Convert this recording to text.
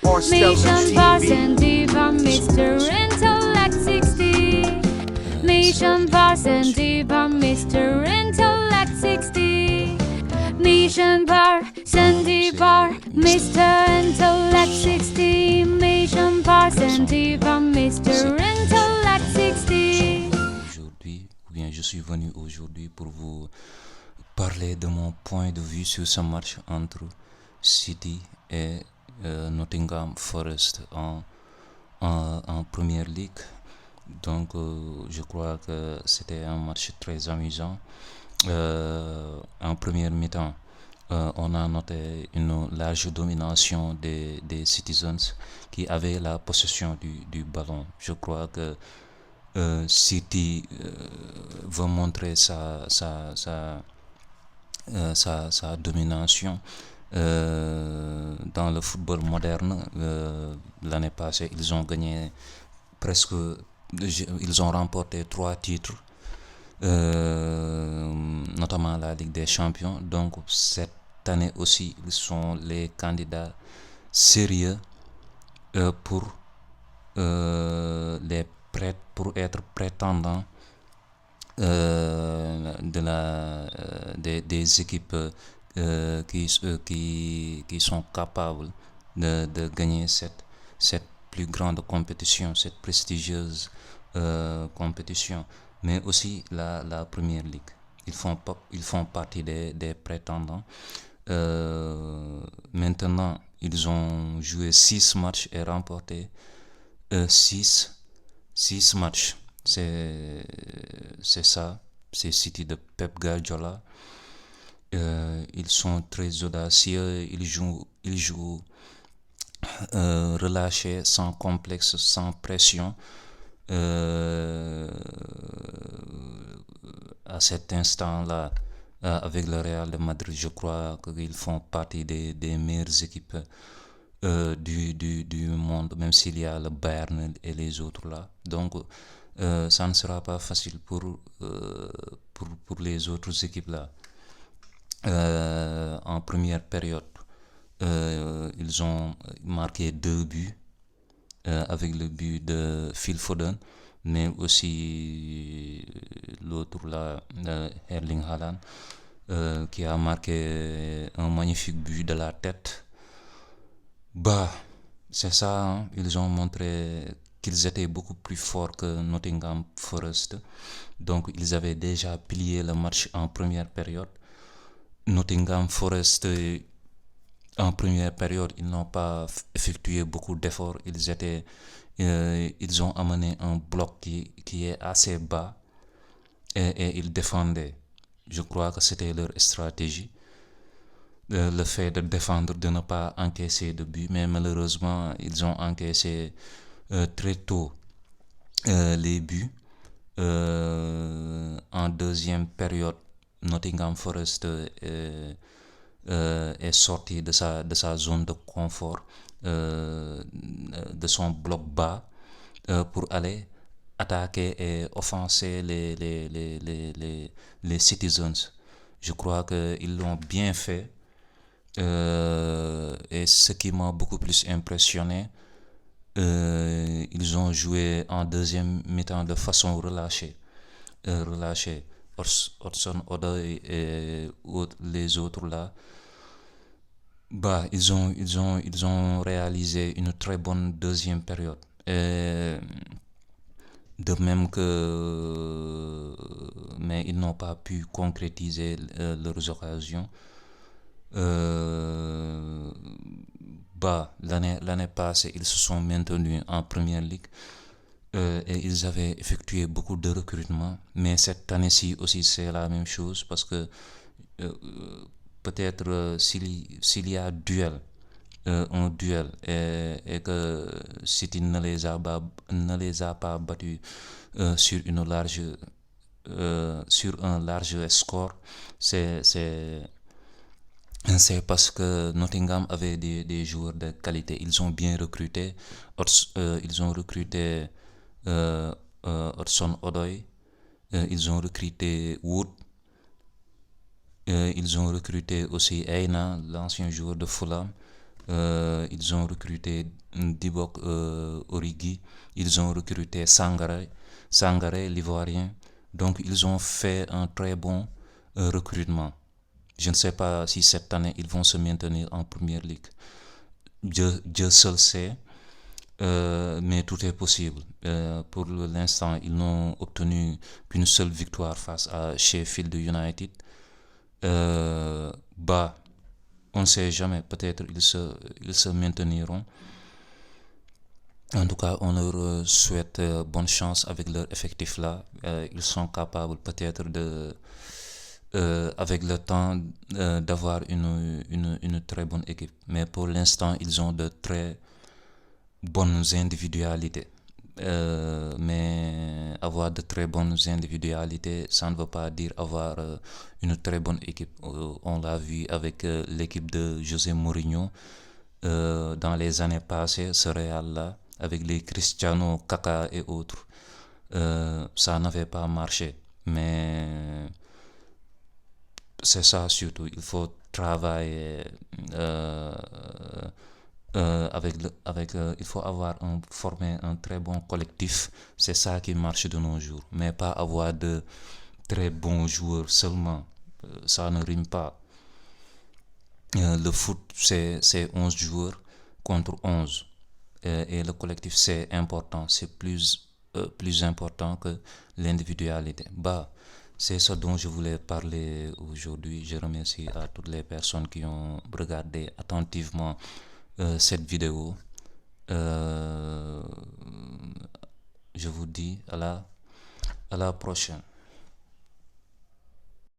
Mission Varsity par Mr. Intellect 60. Mission Varsity par Mr. Intellect 60. Mission Varsity par Mr. Intellect 60. Mission Varsity par Mr. Intellect 60. Aujourd'hui, ou bien je suis venu aujourd'hui pour vous parler de mon point de vue sur ce match entre City et Nottingham Forest en Premier League. Donc je crois que c'était un match très amusant. En première mi-temps, on a noté une large domination des Citizens qui avaient la possession du ballon. Je crois que City veut montrer sa domination dans le football moderne. L'année passée, ils ont gagné ils ont remporté 3 titres, notamment la Ligue des Champions. Donc cette année aussi, ils sont les candidats sérieux pour pour être prétendants des équipes qui sont capables de gagner cette plus grande compétition, cette prestigieuse compétition, mais aussi la Première Ligue. Ils font partie des prétendants. Maintenant, ils ont joué 6 matchs et remporté 6 matchs. C'est ça, c'est City de Pep Guardiola. Ils sont très audacieux, ils jouent relâchés, sans complexe, sans pression. À cet instant-là, avec le Real de Madrid, je crois qu'ils font partie des meilleures équipes du monde, même s'il y a le Bayern et les autres là. Donc ça ne sera pas facile pour les autres équipes là. En première période, ils ont marqué 2 buts avec le but de Phil Foden, mais aussi l'autre là, Erling Haaland, qui a marqué un magnifique but de la tête. C'est ça, hein. Ils ont montré qu'ils étaient beaucoup plus forts que Nottingham Forest. Donc ils avaient déjà plié le match en première période. Nottingham Forest, en première période, ils n'ont pas effectué beaucoup d'efforts. Ils ont amené un bloc qui est assez bas et ils défendaient. Je crois que c'était leur stratégie. Le fait de défendre, de ne pas encaisser de but, mais malheureusement, ils ont encaissé très tôt les buts. En deuxième période, Nottingham Forest est sorti de sa zone de confort, de son bloc bas, pour aller attaquer et offenser les Citizens. Je crois qu'ils l'ont bien fait. Et ce qui m'a beaucoup plus impressionné, ils ont joué en deuxième mi-temps de façon relâchée. Hudson Odoi et les autres là, ils ont réalisé une très bonne deuxième période. Et de même mais ils n'ont pas pu concrétiser leurs occasions. L'année passée, ils se sont maintenus en Première Ligue et ils avaient effectué beaucoup de recrutements. Mais cette année-ci aussi, c'est la même chose parce que peut-être s'il y a un duel et que City ne les a pas battus sur un large score, c'est parce que Nottingham avait des joueurs de qualité. Ils ont bien recruté. Ils ont recruté Hudson Odoi. Ils ont recruté Wood. Ils ont recruté aussi Eina, l'ancien joueur de Fulham. Ils ont recruté Dibok Origi, ils ont recruté Sangaré, l'Ivoirien. Donc ils ont fait un très bon recrutement. Je ne sais pas si cette année ils vont se maintenir en première ligue. Dieu seul sait, mais tout est possible. Pour l'instant, ils n'ont obtenu qu'une seule victoire face à Sheffield United. On ne sait jamais, peut-être ils se mainteniront. En tout cas, on leur souhaite bonne chance avec leur effectif là. Ils sont capables peut-être avec le temps, d'avoir une très bonne équipe. Mais pour l'instant, ils ont de très bonnes individualités. Mais avoir de très bonnes individualités, ça ne veut pas dire avoir une très bonne équipe. On l'a vu avec l'équipe de José Mourinho dans les années passées, ce Real-là, avec les Cristiano, Kaka et autres. Ça n'avait pas marché. Mais c'est ça surtout, il faut travailler il faut former un très bon collectif. C'est ça qui marche de nos jours, mais pas avoir de très bons joueurs seulement. Ça ne rime pas. Le foot, c'est 11 joueurs contre 11. Et le collectif, c'est important. C'est plus important que l'individualité. C'est ce dont je voulais parler aujourd'hui. Je remercie à toutes les personnes qui ont regardé attentivement cette vidéo. Je vous dis à la prochaine.